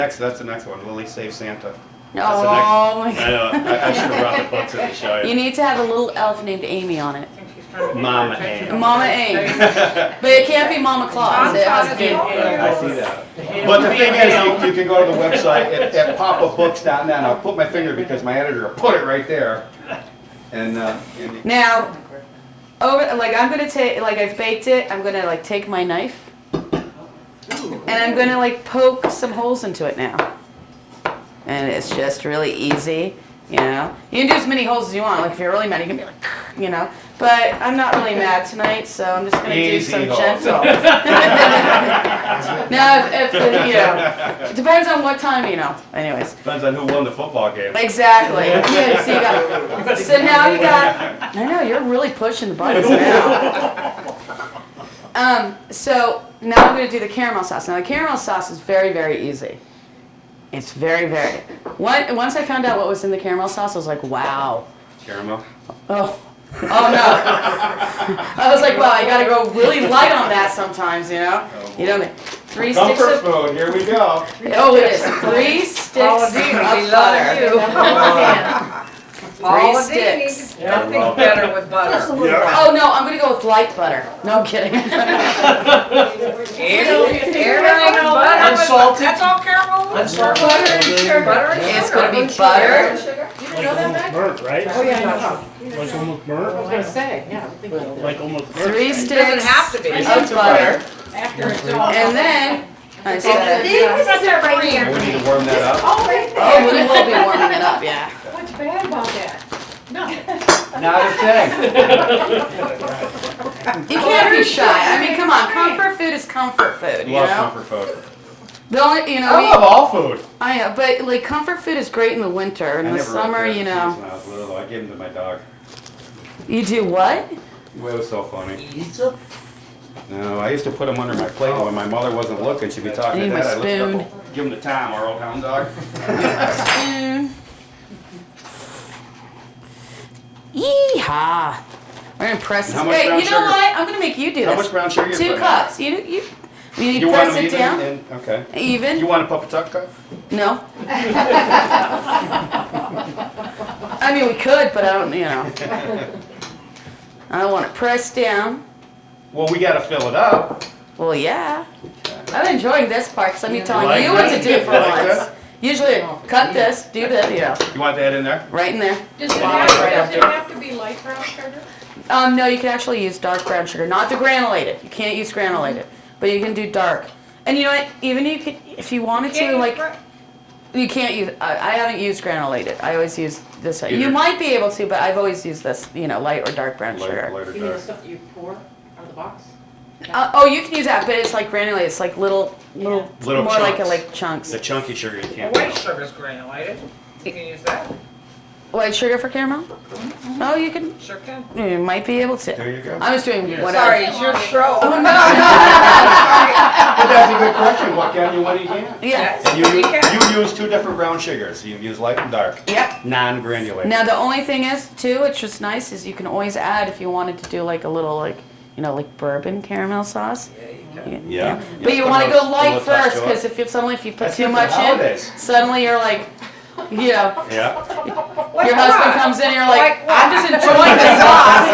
That's the next one. Lily Save Santa. Oh my God. I know. I should have brought the books to show you. You need to have a little elf named Amy on it. Mama Amy. Mama Amy. But it can't be Mama Claus. It has to be. I see that. But the thing is, you can go to the website at PapaBooks.net. I'll put my finger because my editor put it right there. And Now, I'm gonna take, I've baked it. I'm gonna take my knife, and I'm gonna poke some holes into it now. And it's just really easy, you know. You can do as many holes as you want. If you're really mad, you can be you know. But I'm not really mad tonight, so I'm just gonna do some gentle. Now, if you know, it depends on what time, you know. Anyways. Depends on who won the football game. Exactly. Yeah, so now you got. I know you're really pushing the buttons now. So now I'm gonna do the caramel sauce. Now the caramel sauce is very, very easy. It's very, very. Once I found out what was in the caramel sauce, I was like, wow. Caramel? Oh no. I was like, well, I gotta go really light on that sometimes, you know? You know, 3 sticks Comfort of. food, here we go. Oh, it is. 3 sticks of butter. 3 sticks. Nothing better with butter. Oh no, I'm gonna go with light butter. No I'm kidding. Unsalted. That's all caramel. Unsalted. Butter. It's gonna be butter. Burnt, right? Oh yeah, no. Like almost burnt? I was gonna say, yeah. Like almost burnt. 3 It sticks doesn't have to be. of butter. After it's all. And then I said, We need to warm that up. oh, we will be warming it up, yeah. What's bad about that? Nothing. Not a thing. You can't be shy. I mean, come on. Comfort food is comfort food, you Love know? comfort food. The only, you know, I love all food. I know, but comfort food is great in the winter. In I the never summer, ate you those know. when I was little. I gave them to my dog. You do what? It was so funny. No, I used to put them under my plate when my mother wasn't looking. She'd be talking I to need my Dad. I'd lift spoon. up, give them to Tom, our old hound dog. Spoon. Yeehaw. We're gonna press this. How much Wait, brown you know sugar? what? I'm gonna make you do this. How much brown sugar you 2 putting in? cups. You You press want them it even? down. Okay. Even. You want a PapaTuck cup? No. I mean, we could, but I don't, you know. I want it pressed down. Well, we got to fill it up. Well, yeah. I'm enjoying this part because I'm telling like you what to that? do for You like once. that? Usually, cut this, do this, you know, You want that in there? right in there. Does it Wow, right up there. have to be light brown sugar? No, you can actually use dark brown sugar, not the granulated. You can't use granulated, but you can do dark. And you know what? Even you could, if you wanted to, you can't use. I haven't used granulated. I always use this. You Either. might be able to, but I've always used this. You know, light or dark brown sugar. Light or You mean the dark? stuff you pour out of the box? Oh, you can use that, but it's like granulated. It's like little, Little more chunks. like chunks. The chunky sugar you can't. White sugar's granulated. You can use that. White sugar for caramel? Oh, you can. Sure can. You might be able to. There you go. I was doing whatever. Sorry, it's your show. Oh, no. But that's a good question. What can you, what you can't? Yeah. And you use 2 different brown sugars. You use light and dark. Yep. Non-granulated. Now the only thing is too, which is nice, is you can always add if you wanted to do like a little you know, like bourbon caramel sauce. Yeah. But you Put want to a go little light touch first to it. because if you put That's too good for much in, holidays. suddenly you're like, you know, Yeah. your husband comes in and you're like, I'm just enjoying the sauce,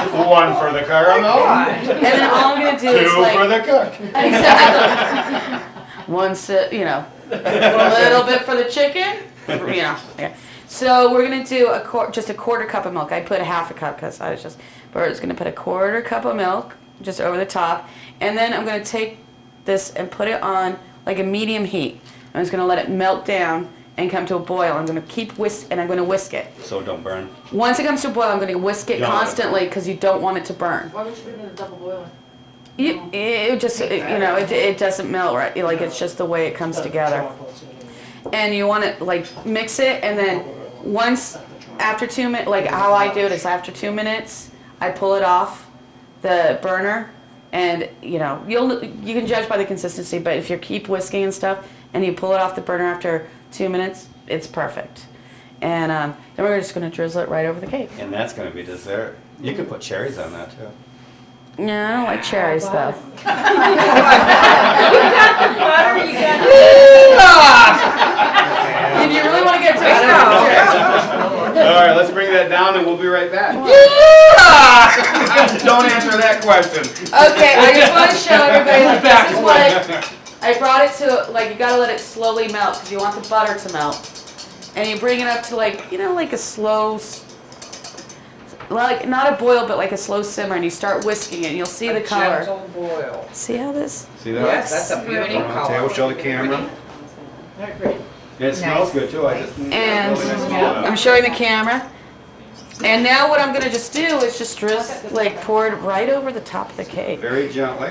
you know. 1 for the caramel. And then all I'm gonna do 2 is for like the cook. exactly 1 sip, you know, a little bit for the chicken, you know. Yeah. So we're gonna do just a 1/4 cup of milk. I put 1/2 cup because I was Bert's gonna put a 1/4 cup of milk just over the top, and then I'm gonna take this and put it on like a medium heat. I'm just gonna let it melt down and come to a boil. I'm gonna keep I'm gonna whisk it. So don't burn. Once it comes to a boil, I'm gonna whisk it You don't want it to constantly because you don't want it to burn. Why would you put it in a double boiler? It just, you know, it doesn't melt right. Like it's just the way it comes together. And you want to like mix it, and then once after 2 minutes, like how I do it is after 2 minutes, I pull it off the burner, and you know you can judge by the consistency. But if you keep whisking and stuff, and you pull it off the burner after 2 minutes, it's perfect. And then we're just going to drizzle it right over the cake. And that's going to be dessert. You could put cherries on that too. Yeah, I don't like cherry stuff. If you really want to get to it, All right, let's bring that down and we'll be right back. Don't answer that question. okay, I just want to show everybody, like, this is what I brought it to, like, you gotta let it slowly melt, because you want the butter to melt. And you bring it up to, like, you know, like a slow, like, not a boil, but like a slow simmer, and you start whisking it, and you'll see the color. Gentle boil. See how this? See that? Yes, that's a beautiful color. Okay, we'll show the camera. Very pretty. It smells good too. I just And really nice smell. I'm showing the camera. And now what I'm gonna just do is just like pour it right over the top of the cake. Very gently.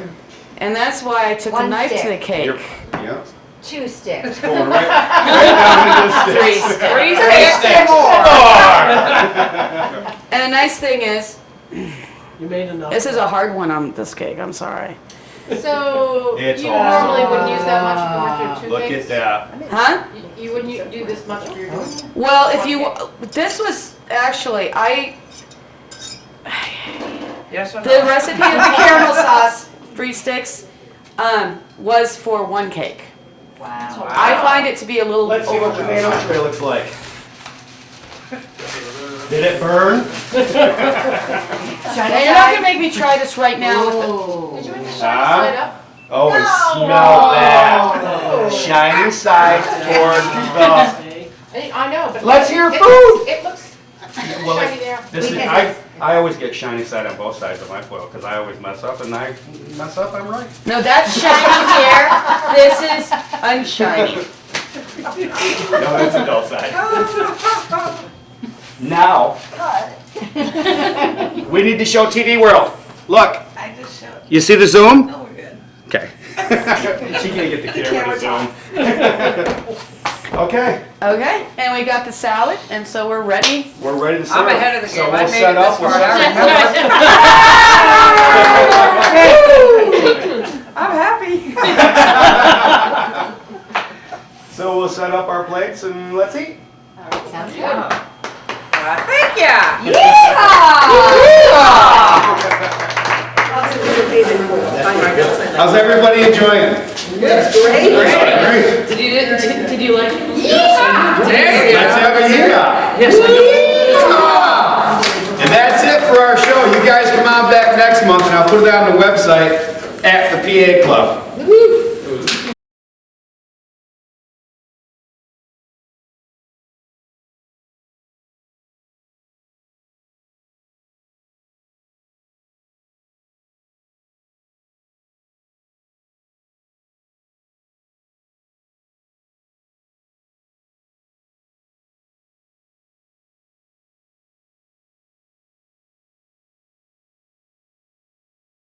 And that's why I took the One knife to the stick. cake. Yeah. 2 sticks. Going right down into the sticks. Three sticks and more. And the nice thing is, You made enough. this is a hard one on this cake, I'm sorry. So It's you awesome. normally wouldn't use that much for your two Look at cakes? that. Huh? You wouldn't do this much for your two? Well, if you, this was actually, Yes or the no? recipe of the caramel sauce, 3 sticks, was for 1 cake. Wow. I find it to be a little Let's see what the tomato tray looks like. Did it burn? Now, you're not gonna make me try this right now with the, Did you make the shiny Huh? side up? Oh, and smell that. Shiny side toward I know, but. Let's hear it food. looks- It looks Well, shiny there. This is, I always get shiny side on both sides of my foil because I always mess up, and I mess up, I'm right. no, that's shiny here, this is unshiny. No, that's the dull side. Now, we need to show TV World. Look. I just showed. You see the zoom? Oh, we're good. Okay. She can't get the camera to zoom. Okay, Okay, and we got the salad, and so we're ready. we're ready to serve. I'm ahead of the So game. we'll I made set it up. this We'll far. I'm happy. So we'll set up our plates and let's eat. Sounds good. Thank ya. How's everybody enjoying it? It's great. Great. Did you like it? There you Let's go. have a yeehaw. Yes, I do. And that's it for our show. You guys come on back next month and I'll put it on the website at the PA Club.